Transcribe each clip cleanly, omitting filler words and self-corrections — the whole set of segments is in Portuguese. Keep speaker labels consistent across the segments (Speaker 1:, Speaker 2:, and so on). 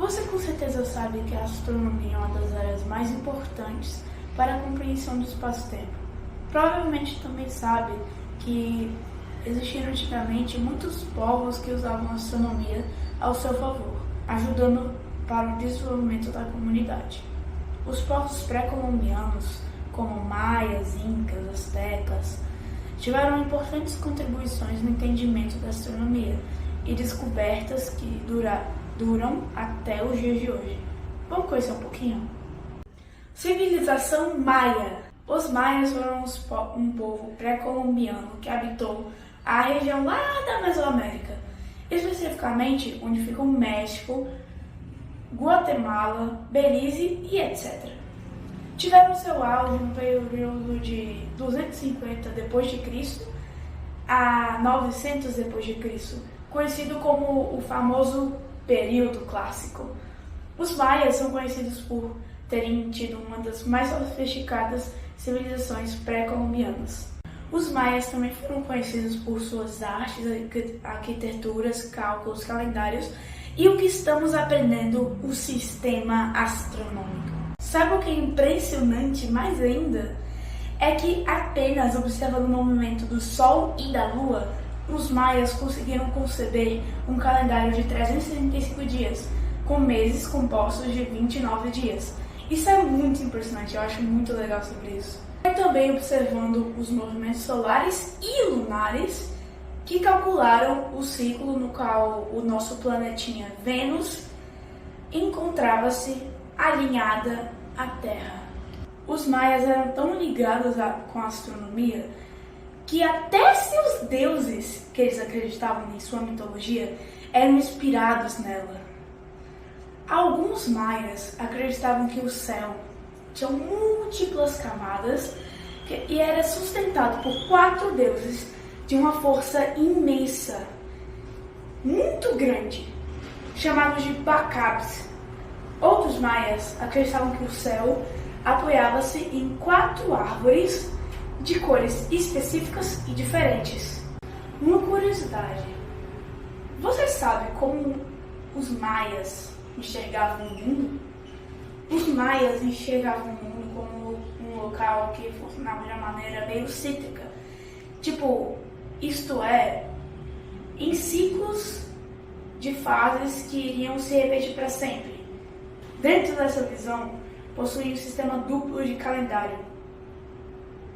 Speaker 1: Você com certeza sabe que a astronomia é uma das áreas mais importantes para a compreensão do espaço-tempo. Provavelmente também sabe que existiram antigamente muitos povos que usavam a astronomia ao seu favor, ajudando para o desenvolvimento da comunidade. Os povos pré-colombianos, como maias, incas, astecas, tiveram importantes contribuições no entendimento da astronomia e descobertas que duram até os dias de hoje. Vamos conhecer um pouquinho? Civilização maia. Os maias foram um povo pré-colombiano que habitou a região lá da Mesoamérica, especificamente onde ficam o México, Guatemala, Belize e etc. Tiveram seu auge no período de 250 d.C. a 900 d.C., conhecido como o famoso período clássico. Os maias são conhecidos por terem tido uma das mais sofisticadas civilizações pré-colombianas. Os maias também foram conhecidos por suas artes, arquiteturas, cálculos, calendários e o que estamos aprendendo, o sistema astronômico. Sabe o que é impressionante mais ainda? É que apenas observando o movimento do Sol e da Lua, os maias conseguiram conceber um calendário de 365 dias, com meses compostos de 29 dias. Isso é muito impressionante, eu acho muito legal sobre isso. E também observando os movimentos solares e lunares, que calcularam o ciclo no qual o nosso planetinha Vênus encontrava-se alinhada à Terra. Os maias eram tão ligados com a astronomia que até seus deuses, que eles acreditavam em sua mitologia, eram inspirados nela. Alguns maias acreditavam que o céu tinha múltiplas camadas e era sustentado por 4 deuses de uma força imensa, muito grande, chamados de Bacabs. Outros maias acreditavam que o céu apoiava-se em 4 árvores de cores específicas e diferentes. Uma curiosidade: você sabe como os maias enxergavam o mundo? Os maias enxergavam o mundo como um local que funcionava de uma maneira meio cíclica. Isto é, em ciclos de fases que iriam se repetir para sempre. Dentro dessa visão, possuía um sistema duplo de calendário,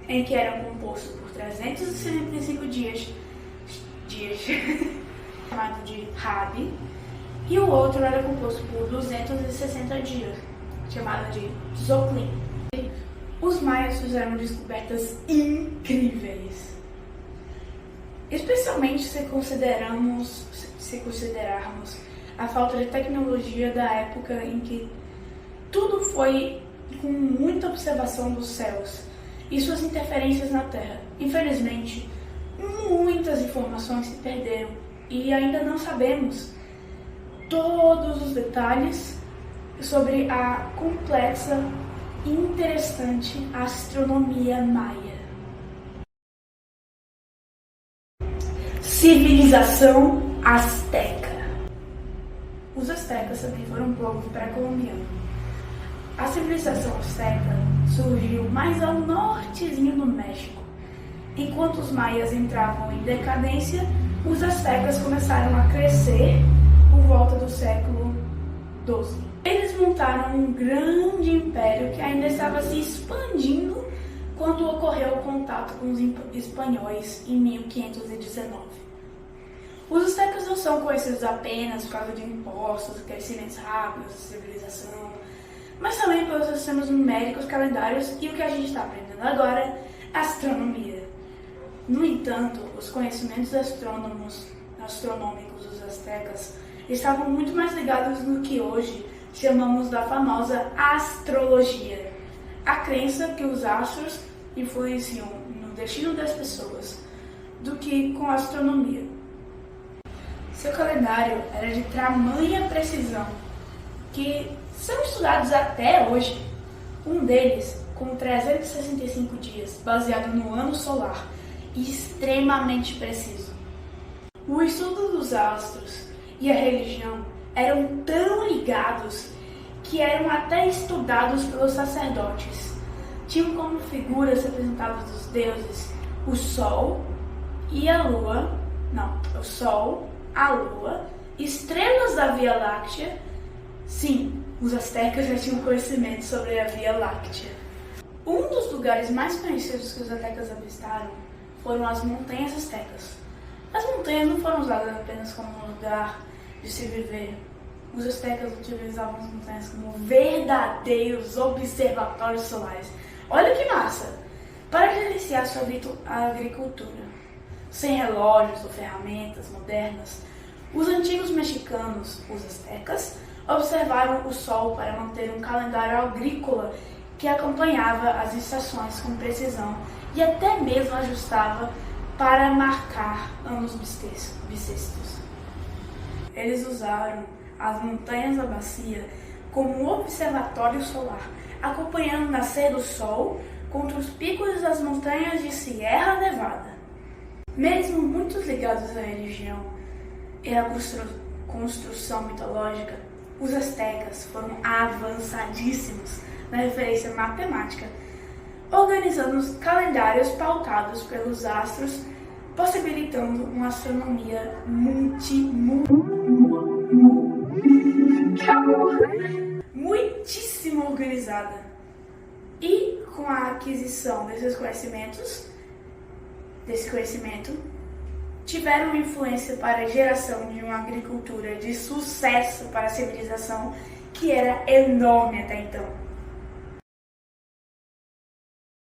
Speaker 1: em que era composto por 365 dias chamado de Rabi, e o outro era composto por 260 dias, chamado de Zoclin. Os maias fizeram descobertas incríveis, especialmente se considerarmos a falta de tecnologia da época em que tudo foi com muita observação dos céus e suas interferências na Terra. Infelizmente, muitas informações se perderam e ainda não sabemos todos os detalhes sobre a complexa e interessante astronomia maia. Civilização asteca. Os astecas também foram um povo pré-colombiano. A civilização asteca surgiu mais ao nortezinho do México. Enquanto os maias entravam em decadência, os astecas começaram a crescer por volta do século XII. Eles montaram um grande império que ainda estava se expandindo quando ocorreu o contato com os espanhóis em 1519. Os astecas não são conhecidos apenas por causa de impostos, crescimentos rápidos da civilização, mas também pelos sistemas numéricos, calendários e o que a gente está aprendendo agora, astronomia. No entanto, os conhecimentos astronômicos dos astecas estavam muito mais ligados no que hoje chamamos da famosa astrologia, a crença que os astros influenciam no destino das pessoas, do que com a astronomia. Seu calendário era de tamanha precisão que são estudados até hoje. Um deles, com 365 dias, baseado no ano solar e extremamente preciso. O estudo dos astros e a religião eram tão ligados que eram até estudados pelos sacerdotes. Tinham como figuras representadas dos deuses o Sol e a Lua, o Sol, a Lua, estrelas da Via Láctea. Sim, os astecas já tinham conhecimento sobre a Via Láctea. Um dos lugares mais conhecidos que os astecas avistaram foram as montanhas astecas. As montanhas não foram usadas apenas como um lugar de se viver. Os astecas utilizavam as montanhas como verdadeiros observatórios solares. Olha que massa! Para gerenciar sua agricultura. Sem relógios ou ferramentas modernas, os antigos mexicanos, os astecas, observaram o sol para manter um calendário agrícola que acompanhava as estações com precisão e até mesmo ajustava para marcar anos bissextos. Eles usaram as montanhas da bacia como um observatório solar, acompanhando o nascer do sol contra os picos das montanhas de Sierra Nevada. Mesmo muitos ligados à religião e à construção mitológica, os astecas foram avançadíssimos na referência matemática, organizando os calendários pautados pelos astros, possibilitando uma astronomia muitíssimo organizada. E com a aquisição desse conhecimento, tiveram influência para a geração de uma agricultura de sucesso para a civilização que era enorme até então.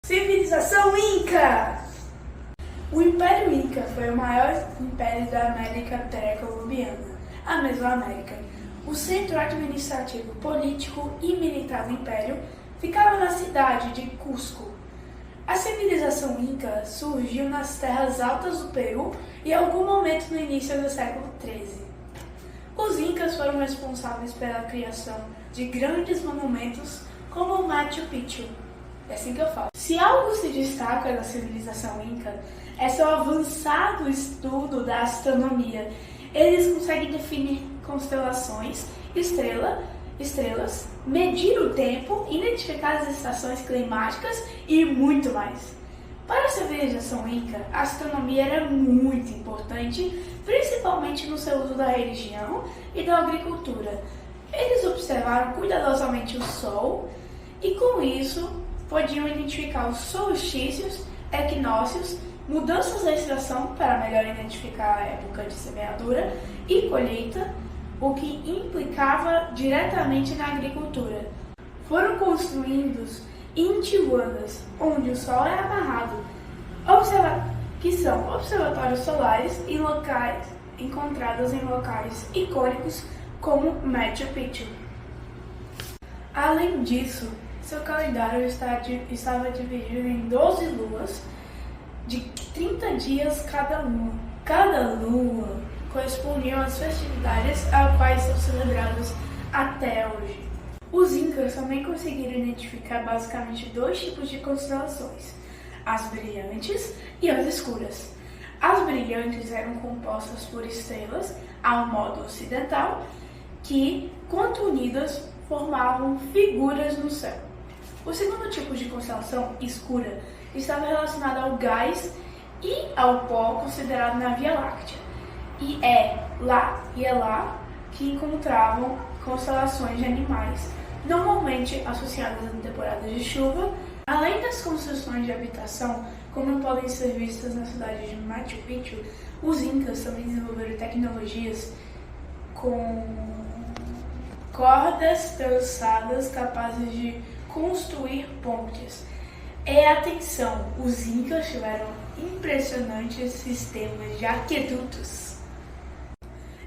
Speaker 1: Civilização Inca! O Império Inca foi o maior império da América pré-colombiana, a Mesoamérica. O centro administrativo, político e militar do império ficava na cidade de Cusco. A civilização Inca surgiu nas terras altas do Peru em algum momento no início do século XIII. Os Incas foram responsáveis pela criação de grandes monumentos como o Machu Picchu. É assim que eu falo. Se algo se destaca da civilização Inca, é seu avançado estudo da astronomia. Eles conseguem definir constelações, estrelas, medir o tempo, identificar as estações climáticas e muito mais. Para a civilização Inca, a astronomia era muito importante, principalmente no seu uso da religião e da agricultura. Eles observaram cuidadosamente o Sol e, com isso, podiam identificar os solstícios, equinócios, mudanças da estação para melhor identificar a época de semeadura e colheita, o que implicava diretamente na agricultura. Foram construídos intihuanas, onde o sol é amarrado, que são observatórios solares encontrados em locais icônicos como Machu Picchu. Além disso, seu calendário estava dividido em 12 luas, de 30 dias cada lua. Cada lua correspondiam às festividades às quais são celebradas até hoje. Os Incas também conseguiram identificar basicamente dois tipos de constelações, as brilhantes e as escuras. As brilhantes eram compostas por estrelas, ao modo ocidental, que, quando unidas, formavam figuras no céu. O segundo tipo de constelação, escura, estava relacionado ao gás e ao pó considerado na Via Láctea. E é lá que encontravam constelações de animais, normalmente associadas a temporadas de chuva. Além das construções de habitação, como podem ser vistas na cidade de Machu Picchu, os Incas também desenvolveram tecnologias com cordas trançadas capazes de construir pontes. E atenção, os Incas tiveram impressionantes sistemas de aquedutos.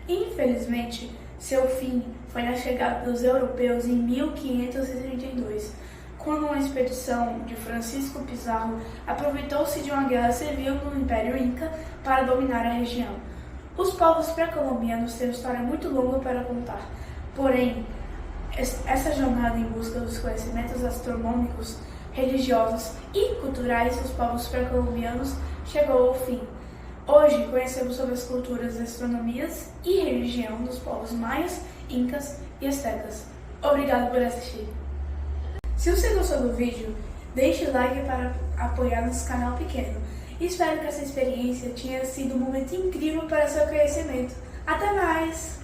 Speaker 1: Infelizmente, seu fim foi na chegada dos europeus em 1532, quando uma expedição de Francisco Pizarro aproveitou-se de uma guerra civil no Império Inca para dominar a região. Os povos pré-colombianos têm uma história muito longa para contar, porém, essa jornada em busca dos conhecimentos astronômicos, religiosos e culturais dos povos pré-colombianos chegou ao fim. Hoje conhecemos sobre as culturas, astronomias e religião dos povos maias incas e astecas. Obrigado por assistir. Se você gostou do vídeo, deixe o like para apoiar nosso canal pequeno. Espero que essa experiência tenha sido um momento incrível para seu conhecimento. Até mais!